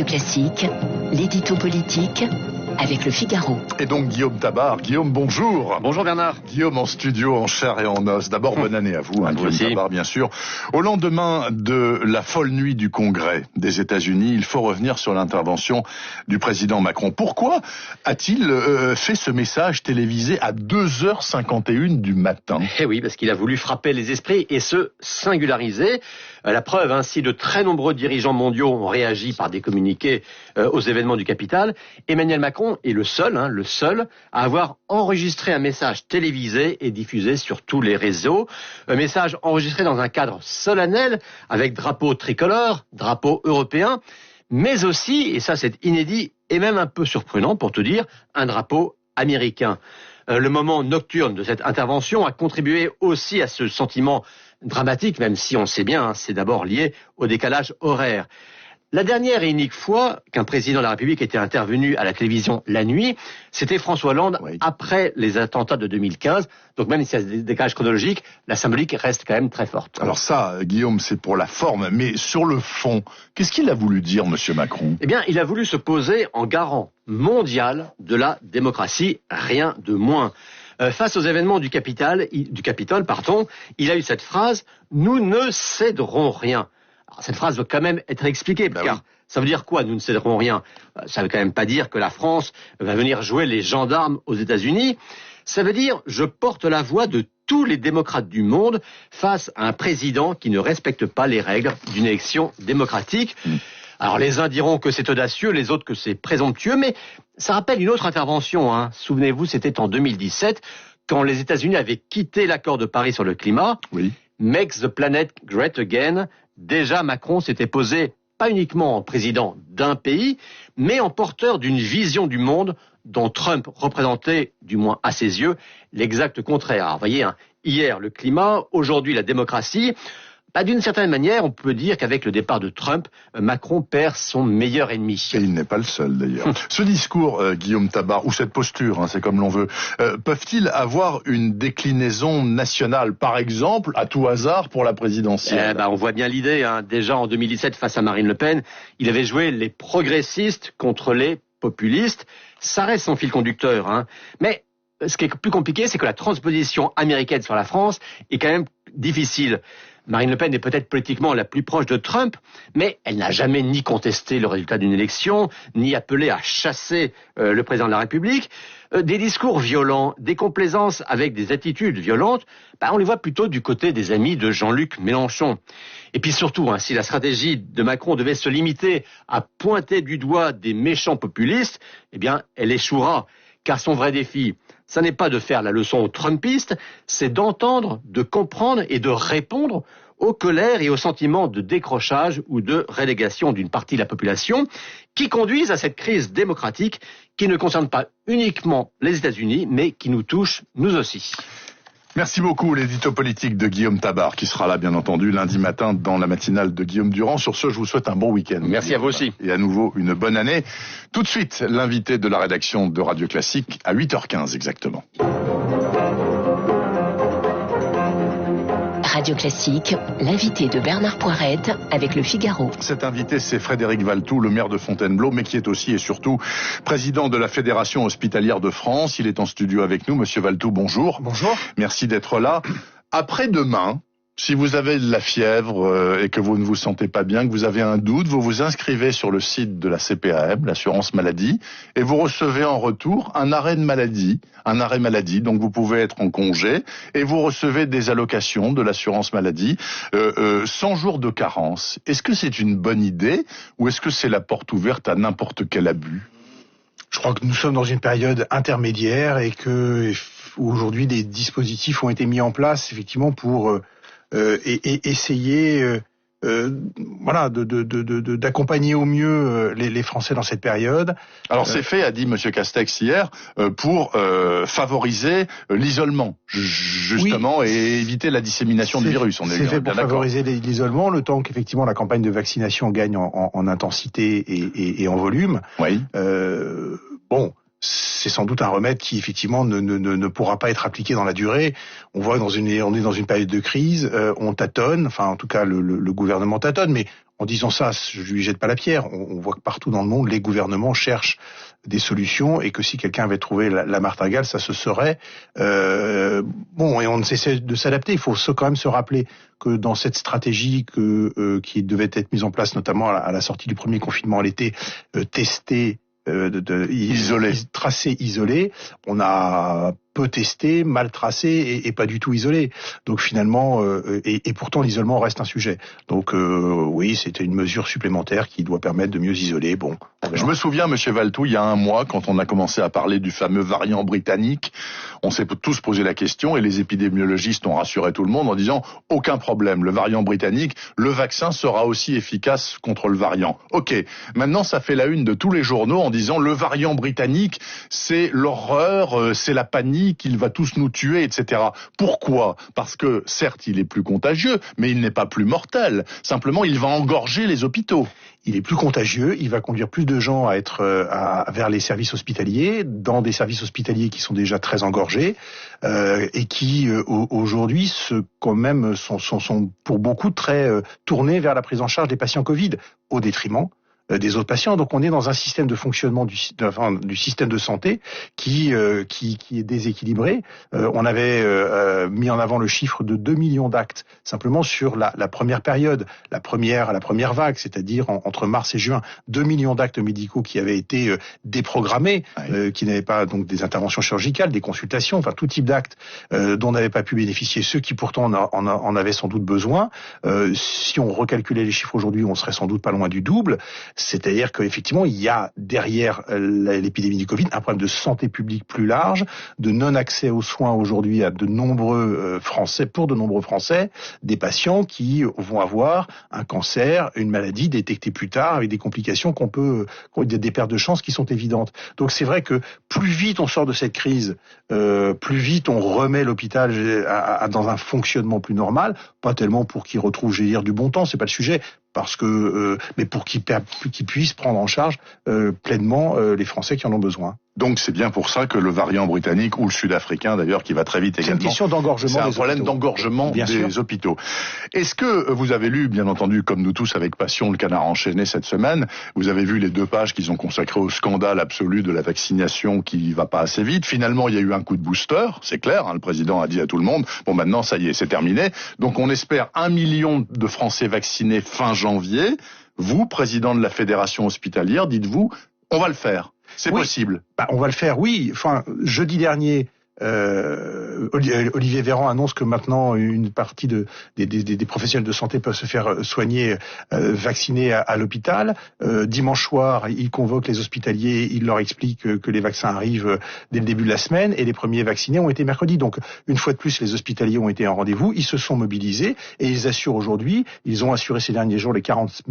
Radio Classique, l'édito politique avec Le Figaro. Et donc Guillaume Tabar. Guillaume, bonjour. Bonjour Bernard. Guillaume en studio, en chair et en os. D'abord, bonne année à vous, Guillaume Tabar, bien sûr. Au lendemain de la folle nuit du Congrès des États-Unis, il faut revenir sur l'intervention du président Macron. Pourquoi a-t-il fait ce message télévisé à 2h51 du matin ? Eh oui, parce qu'il a voulu frapper les esprits et se singulariser. La preuve, ainsi, de très nombreux dirigeants mondiaux ont réagi par des communiqués aux événements du Capitole. Emmanuel Macron est le seul à avoir enregistré un message télévisé et diffusé sur tous les réseaux. Un message enregistré dans un cadre solennel avec drapeau tricolore, drapeau européen, mais aussi, et ça c'est inédit et même un peu surprenant pour te dire, un drapeau américain. Le moment nocturne de cette intervention a contribué aussi à ce sentiment dramatique, même si on sait bien, c'est d'abord lié au décalage horaire. La dernière et unique fois qu'un président de la République était intervenu à la télévision la nuit, c'était François Hollande, après les attentats de 2015. Donc même s'il y a des décalages chronologiques, la symbolique reste quand même très forte. Alors ça, Guillaume, c'est pour la forme, mais sur le fond, qu'est-ce qu'il a voulu dire, Monsieur Macron ? Eh bien, il a voulu se poser en garant mondial de la démocratie, rien de moins. Face aux événements du Capitole, il a eu cette phrase « Nous ne céderons rien ». Alors, cette phrase doit quand même être expliquée, car ça veut dire quoi, nous ne céderons rien ? Ça veut quand même pas dire que la France va venir jouer les gendarmes aux États-Unis. Ça veut dire, je porte la voix de tous les démocrates du monde face à un président qui ne respecte pas les règles d'une élection démocratique. Alors les uns diront que c'est audacieux, les autres que c'est présomptueux, mais ça rappelle une autre intervention. Souvenez-vous, c'était en 2017, quand les États-Unis avaient quitté l'accord de Paris sur le climat. Make the planet great again. Déjà, Macron s'était posé pas uniquement en président d'un pays, mais en porteur d'une vision du monde dont Trump représentait, du moins à ses yeux, l'exact contraire. Alors, vous voyez, hier le climat, aujourd'hui la démocratie. D'une certaine manière, on peut dire qu'avec le départ de Trump, Macron perd son meilleur ennemi. Et il n'est pas le seul d'ailleurs. Ce discours, Guillaume Tabar, ou cette posture, c'est comme l'on veut, peuvent-ils avoir une déclinaison nationale, par exemple, à tout hasard pour la présidentielle ? On voit bien l'idée. Déjà en 2017, face à Marine Le Pen, il avait joué les progressistes contre les populistes. Ça reste son fil conducteur. Mais ce qui est plus compliqué, c'est que la transposition américaine sur la France est quand même difficile. Marine Le Pen est peut-être politiquement la plus proche de Trump, mais elle n'a jamais ni contesté le résultat d'une élection, ni appelé à chasser le président de la République. Des discours violents, des complaisances avec des attitudes violentes, on les voit plutôt du côté des amis de Jean-Luc Mélenchon. Et puis surtout, si la stratégie de Macron devait se limiter à pointer du doigt des méchants populistes, elle échouera. Car son vrai défi, ça n'est pas de faire la leçon aux Trumpistes, c'est d'entendre, de comprendre et de répondre aux colères et aux sentiments de décrochage ou de relégation d'une partie de la population qui conduisent à cette crise démocratique qui ne concerne pas uniquement les États-Unis, mais qui nous touche, nous aussi. Merci beaucoup, l'édito politique de Guillaume Tabar, qui sera là, bien entendu, lundi matin dans la matinale de Guillaume Durand. Sur ce, je vous souhaite un bon week-end. Merci à vous aussi. Et à nouveau, une bonne année. Tout de suite, l'invité de la rédaction de Radio Classique, à 8h15 exactement. Radio Classique, l'invité de Bernard Poirette avec Le Figaro. Cet invité, c'est Frédéric Valtou, le maire de Fontainebleau, mais qui est aussi et surtout président de la Fédération hospitalière de France. Il est en studio avec nous. Monsieur Valtou, bonjour. Bonjour. Merci d'être là. Après-demain, si vous avez de la fièvre et que vous ne vous sentez pas bien, que vous avez un doute, vous vous inscrivez sur le site de la CPAM, l'assurance maladie, et vous recevez en retour un arrêt maladie. Donc vous pouvez être en congé et vous recevez des allocations de l'assurance maladie, 100 jours de carence. Est-ce que c'est une bonne idée ou est-ce que c'est la porte ouverte à n'importe quel abus ? Je crois que nous sommes dans une période intermédiaire et que aujourd'hui des dispositifs ont été mis en place effectivement pour essayer d'accompagner au mieux les Français dans cette période. Alors c'est fait, a dit Monsieur Castex hier, pour favoriser l'isolement, justement, et éviter la dissémination du virus. C'est fait pour favoriser l'isolement, le temps qu'effectivement la campagne de vaccination gagne en intensité et en volume. Oui. c'est sans doute un remède qui effectivement ne pourra pas être appliqué dans la durée. On voit on est dans une période de crise, on tâtonne, enfin en tout cas le gouvernement tâtonne, mais en disant ça, je lui jette pas la pierre. On voit que partout dans le monde, les gouvernements cherchent des solutions et que si quelqu'un avait trouvé la martingale, ça se serait. Bon, et on ne cesse de s'adapter. Il faut quand même se rappeler que dans cette stratégie qui devait être mise en place, notamment à la sortie du premier confinement à l'été, tester, tracé, isolé, on a peu testé, mal tracé et pas du tout isolé. Donc finalement, et pourtant l'isolement reste un sujet. Donc oui, c'était une mesure supplémentaire qui doit permettre de mieux isoler. Bon. Je me souviens, Monsieur Valtou, il y a un mois, quand on a commencé à parler du fameux variant britannique, on s'est tous posé la question et les épidémiologistes ont rassuré tout le monde en disant aucun problème, le variant britannique, le vaccin sera aussi efficace contre le variant. Ok, maintenant ça fait la une de tous les journaux en disant le variant britannique, c'est l'horreur, c'est la panique, il va tous nous tuer, etc. Pourquoi ? Parce que certes, il est plus contagieux, mais il n'est pas plus mortel. Simplement, il va engorger les hôpitaux. Il est plus contagieux, il va conduire plus de gens à être vers les services hospitaliers, dans des services hospitaliers qui sont déjà très engorgés et qui aujourd'hui quand même sont pour beaucoup très tournés vers la prise en charge des patients Covid au détriment des autres patients. Donc on est dans un système de fonctionnement du système de santé qui est déséquilibré. On avait mis en avant le chiffre de 2 millions d'actes simplement sur la première période, la première vague, c'est-à-dire entre mars et juin, 2 millions d'actes médicaux qui avaient été déprogrammés, qui n'avaient pas donc des interventions chirurgicales, des consultations, enfin tout type d'actes dont n'avaient pas pu bénéficier ceux qui pourtant en avaient sans doute besoin. Si on recalculait les chiffres aujourd'hui, on serait sans doute pas loin du double. C'est-à-dire qu'effectivement, il y a derrière l'épidémie du Covid un problème de santé publique plus large, de non-accès aux soins aujourd'hui à de nombreux Français, des patients qui vont avoir un cancer, une maladie détectée plus tard avec des complications des pertes de chance qui sont évidentes. Donc c'est vrai que plus vite on sort de cette crise, plus vite on remet l'hôpital dans un fonctionnement plus normal, pas tellement pour qu'il retrouve, du bon temps, c'est pas le sujet, parce que mais pour qu'ils puissent prendre en charge pleinement les Français qui en ont besoin. Donc c'est bien pour ça que le variant britannique ou le sud-africain d'ailleurs qui va très vite également. C'est une question d'engorgement. C'est un problème d'engorgement des hôpitaux. Est-ce que vous avez lu, bien entendu, comme nous tous avec passion, le Canard enchaîné cette semaine, vous avez vu les 2 pages qu'ils ont consacrées au scandale absolu de la vaccination qui va pas assez vite. Finalement, il y a eu un coup de booster, c'est clair, le président a dit à tout le monde, bon maintenant ça y est, c'est terminé. Donc on espère 1 million de Français vaccinés fin janvier. Vous, président de la Fédération hospitalière, dites-vous, on va le faire. C'est possible. On va le faire, oui. Enfin, jeudi dernier, Olivier Véran annonce que maintenant une partie des professionnels de santé peuvent se faire soigner, vacciner à l'hôpital. Dimanche soir, il convoque les hospitaliers, il leur explique que les vaccins arrivent dès le début de la semaine et les premiers vaccinés ont été mercredi. Donc une fois de plus, les hospitaliers ont été en rendez-vous, ils se sont mobilisés et ils assurent aujourd'hui, ils ont assuré ces derniers jours les 45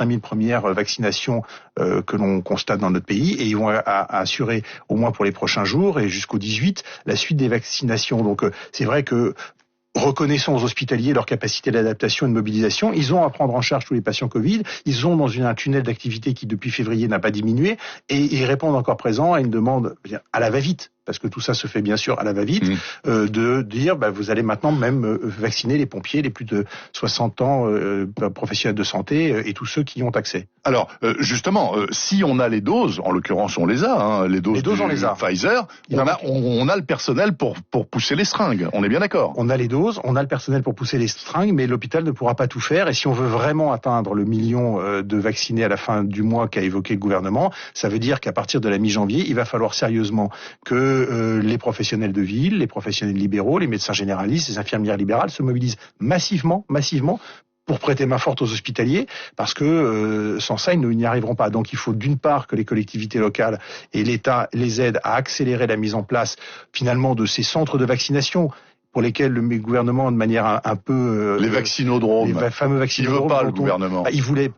000 premières vaccinations que l'on constate dans notre pays et ils vont assurer au moins pour les prochains jours et jusqu'au 18 la suite des vaccinations. Donc c'est vrai que reconnaissons aux hospitaliers leur capacité d'adaptation et de mobilisation. Ils ont à prendre en charge tous les patients Covid. Ils sont dans un tunnel d'activité qui depuis février n'a pas diminué et ils répondent encore présent à une demande à la va-vite. Parce que tout ça se fait bien sûr à la va-vite, de dire vous allez maintenant même vacciner les pompiers, les plus de 60 ans, professionnels de santé et tous ceux qui y ont accès. Alors justement, si on a les doses, en l'occurrence on les a, les doses on les a. Pfizer, on a le personnel pour pousser les seringues, on est bien d'accord. On a les doses, on a le personnel pour pousser les seringues, mais l'hôpital ne pourra pas tout faire. Et si on veut vraiment atteindre le million de vaccinés à la fin du mois qu'a évoqué le gouvernement, ça veut dire qu'à partir de la mi-janvier, il va falloir sérieusement que les professionnels de ville, les professionnels libéraux, les médecins généralistes, les infirmières libérales se mobilisent massivement pour prêter main forte aux hospitaliers, parce que sans ça, ils n'y arriveront pas. Donc il faut d'une part que les collectivités locales et l'État les aident à accélérer la mise en place finalement de ces centres de vaccination. pour lesquels le gouvernement, de manière un peu... les vaccinodromes. Les fameux vaccinodromes. Il veut pas, le gouvernement.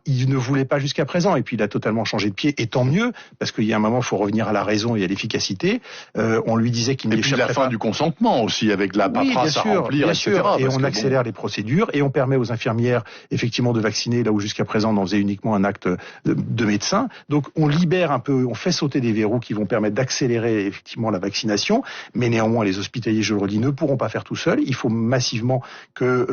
Il ne voulait pas jusqu'à présent, et puis il a totalement changé de pied, et tant mieux, parce qu'il y a un moment, il faut revenir à la raison et à l'efficacité. On lui disait qu'il n'échapperait pas. Et puis la fin du consentement aussi, avec la paperasse à remplir, etc. Et on accélère les procédures, et on permet aux infirmières, effectivement, de vacciner, là où jusqu'à présent, on en faisait uniquement un acte de médecin. Donc on libère un peu, on fait sauter des verrous qui vont permettre d'accélérer, effectivement, la vaccination, mais néanmoins, les hospitaliers, je le redis, ne pourront pas faire tout seuls. Il faut massivement que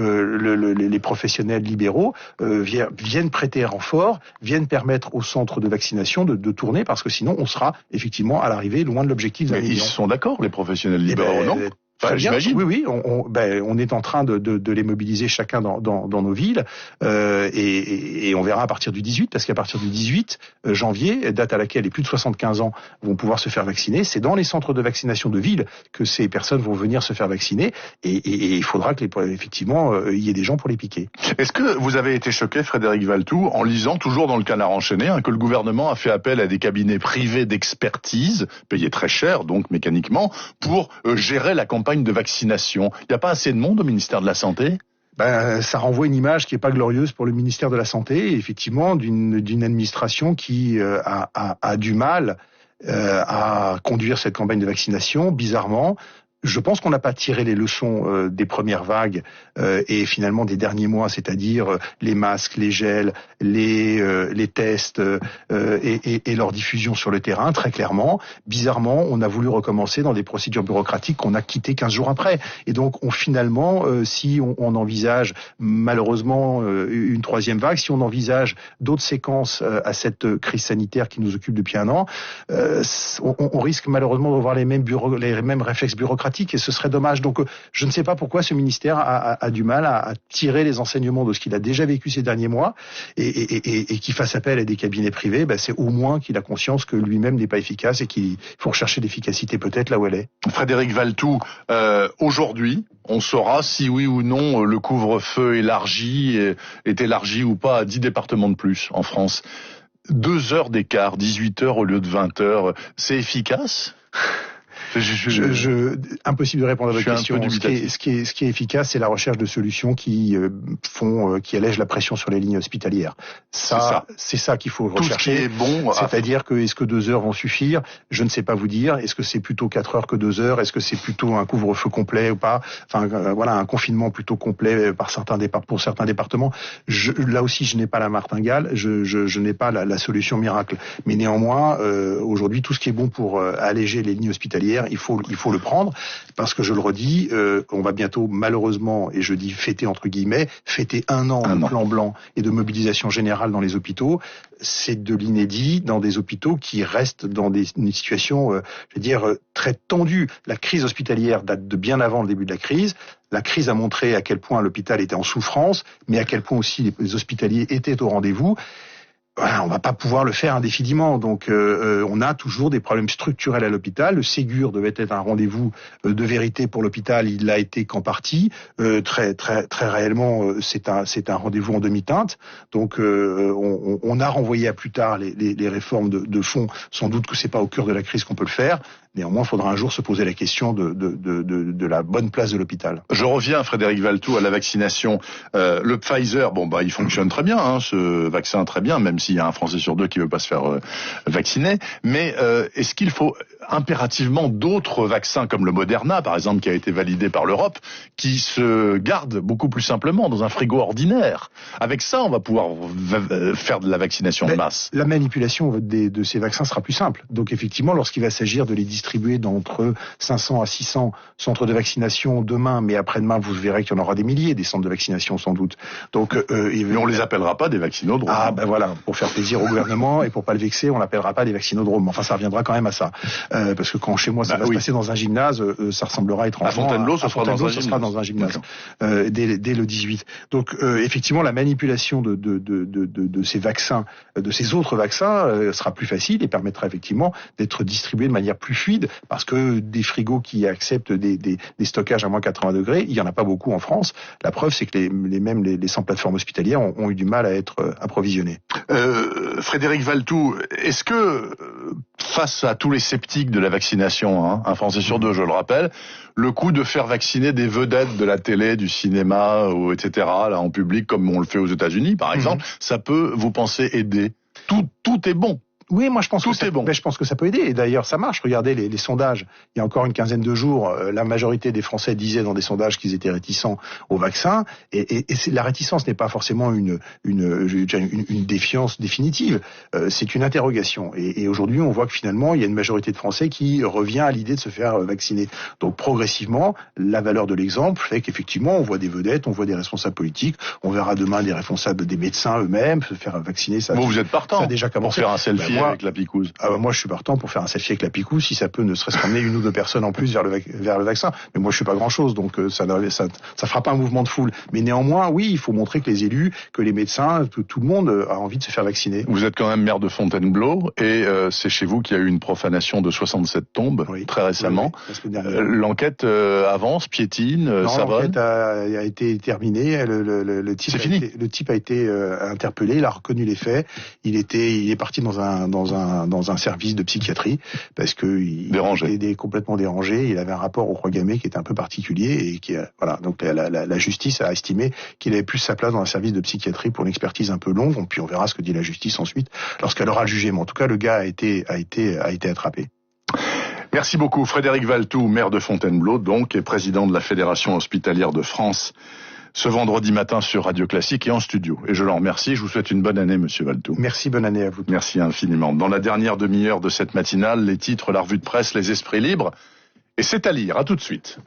les professionnels libéraux viennent prêter renfort, viennent permettre aux centres de vaccination de tourner, parce que sinon on sera effectivement à l'arrivée loin de l'objectif d'un million. Ils sont d'accord, les professionnels libéraux, non? Très bien. Oui, on est en train de les mobiliser chacun dans nos villes, et on verra à partir du 18, parce qu'à partir du 18 janvier, date à laquelle les plus de 75 ans vont pouvoir se faire vacciner, c'est dans les centres de vaccination de ville que ces personnes vont venir se faire vacciner, et il faudra que effectivement il y ait des gens pour les piquer. Est-ce que vous avez été choqué, Frédéric Valletoux, en lisant toujours dans le Canard enchaîné que le gouvernement a fait appel à des cabinets privés d'expertise, payés très cher donc mécaniquement, pour gérer la campagne de vaccination? Il n'y a pas assez de monde au ministère de la Santé? Ça renvoie une image qui est pas glorieuse pour le ministère de la Santé, effectivement, d'une administration qui a du mal à conduire cette campagne de vaccination, bizarrement. Je pense qu'on n'a pas tiré les leçons des premières vagues et finalement des derniers mois, c'est-à-dire les masques, les gels, les tests et leur diffusion sur le terrain, très clairement. Bizarrement, on a voulu recommencer dans des procédures bureaucratiques qu'on a quittées 15 jours après. Et donc, si on envisage malheureusement une troisième vague, si on envisage d'autres séquences à cette crise sanitaire qui nous occupe depuis un an, on risque malheureusement de revoir les mêmes réflexes bureaucratiques. Et ce serait dommage. Donc, je ne sais pas pourquoi ce ministère a du mal à tirer les enseignements de ce qu'il a déjà vécu ces derniers mois et qu'il fasse appel à des cabinets privés. C'est au moins qu'il a conscience que lui-même n'est pas efficace et qu'il faut rechercher l'efficacité peut-être là où elle est. Frédéric Valletoux, aujourd'hui, on saura si oui ou non le couvre-feu est élargi ou pas à 10 départements de plus en France. 2 heures d'écart, 18 heures au lieu de 20 heures, c'est efficace ? Impossible de répondre à votre question. Ce qui est efficace, c'est la recherche de solutions qui allègent la pression sur les lignes hospitalières. C'est ça qu'il faut rechercher. Tout ce qui est bon. C'est-à-dire est-ce que 2 heures vont suffire? Je ne sais pas vous dire. Est-ce que c'est plutôt 4 heures que 2 heures? Est-ce que c'est plutôt un couvre-feu complet ou pas? Un confinement plutôt complet pour certains départements. Là aussi, je n'ai pas la martingale. Je n'ai pas la solution miracle. Mais néanmoins, aujourd'hui, tout ce qui est bon pour alléger les lignes hospitalières, il faut le prendre, parce que je le redis, on va bientôt malheureusement, et je dis fêter entre guillemets, fêter un an de plan blanc et de mobilisation générale dans les hôpitaux. C'est de l'inédit dans des hôpitaux qui restent dans une situation, très tendue. La crise hospitalière date de bien avant le début de la crise. La crise a montré à quel point l'hôpital était en souffrance, mais à quel point aussi les hospitaliers étaient au rendez-vous. On va pas pouvoir le faire indéfiniment, donc on a toujours des problèmes structurels à l'hôpital. Le Ségur devait être un rendez-vous de vérité pour l'hôpital, il l'a été qu'en partie. Très réellement, c'est un rendez-vous en demi-teinte. Donc on a renvoyé à plus tard les réformes de fond. Sans doute que c'est pas au cœur de la crise qu'on peut le faire. Néanmoins, il faudra un jour se poser la question de la bonne place de l'hôpital. Je reviens, Frédéric Valletoux, à la vaccination. Le Pfizer, il fonctionne très bien, ce vaccin très bien, même s'il y a un Français sur 2 qui veut pas se faire vacciner. Mais est-ce qu'il faut impérativement d'autres vaccins comme le Moderna, par exemple, qui a été validé par l'Europe, qui se gardent beaucoup plus simplement dans un frigo ordinaire? Avec ça, on va pouvoir faire de la vaccination de masse. La manipulation de ces vaccins sera plus simple. Donc effectivement, lorsqu'il va s'agir de les distribuer dans entre 500 à 600 centres de vaccination demain, mais après-demain, vous verrez qu'il y en aura des milliers, des centres de vaccination sans doute. Donc, mais on les appellera pas des vaccinodromes. Pour faire plaisir au gouvernement et pour pas le vexer, on l'appellera pas des vaccinodromes. Enfin, ça reviendra quand même à ça. Parce que quand chez moi ça va se passer dans un gymnase, ça ressemblera étrangement. À Fontainebleau, ce sera dans un gymnase. Dès le 18. Donc, effectivement, la manipulation de ces vaccins, de ces autres vaccins, sera plus facile et permettra effectivement d'être distribués de manière plus fluide, parce que des frigos qui acceptent des stockages à moins 80 degrés, il y en a pas beaucoup en France. La preuve, c'est que les 100 plateformes hospitalières ont eu du mal à être approvisionnées. Frédéric Valletoux, est-ce que face à tous les sceptiques de la vaccination, hein, un Français sur deux, je le rappelle, le coup de faire vacciner des vedettes de la télé, du cinéma, ou etc., là, en public, comme on le fait aux États-Unis, par exemple, ça peut, vous pensez, aider. Tout est bon. Oui, moi je pense Tout que est bon. je pense que ça peut aider. Et d'ailleurs, ça marche. Regardez les sondages. Il y a encore une quinzaine de jours, la majorité des Français disaient dans des sondages qu'ils étaient réticents au vaccin. Et la réticence n'est pas forcément une défiance définitive. C'est une interrogation. Et aujourd'hui, on voit que finalement, il y a une majorité de Français qui revient à l'idée de se faire vacciner. Donc progressivement, la valeur de l'exemple fait qu'effectivement, on voit des vedettes, on voit des responsables politiques. On verra demain des responsables, des médecins eux-mêmes se faire vacciner. Ça, vous êtes partant ça a déjà commencé. Pour faire un selfie avec la picouse. Moi, je suis partant pour faire un selfie avec la picouse, si ça peut ne serait-ce qu'emmener une ou deux personnes en plus vers le vaccin. Mais moi, je suis pas grand-chose, donc ça fera pas un mouvement de foule. Mais néanmoins, oui, il faut montrer que les élus, que les médecins, tout le monde a envie de se faire vacciner. Vous êtes quand même maire de Fontainebleau, et c'est chez vous qu'il y a eu une profanation de 67 tombes, très récemment. Oui, l'enquête avance, piétine, non, ça va. L'enquête a été terminée. Le type a été interpellé, il a reconnu les faits. Il est parti dans un service de psychiatrie parce que il était complètement dérangé. Il avait un rapport au Croix-Gammée qui était un peu particulier et voilà. Donc la justice a estimé qu'il avait plus sa place dans un service de psychiatrie pour une expertise un peu longue. Puis on verra ce que dit la justice ensuite lorsqu'elle aura le jugé. Mais en tout cas, le gars a été attrapé. Merci beaucoup, Frédéric Valtou, maire de Fontainebleau, donc, et président de la Fédération hospitalière de France, ce vendredi matin sur Radio Classique et en studio. Et je l'en remercie, je vous souhaite une bonne année, monsieur Valtou. Merci, bonne année à vous. Merci infiniment. Dans la dernière demi-heure de cette matinale, les titres, la revue de presse, les esprits libres, et c'est à lire. À tout de suite.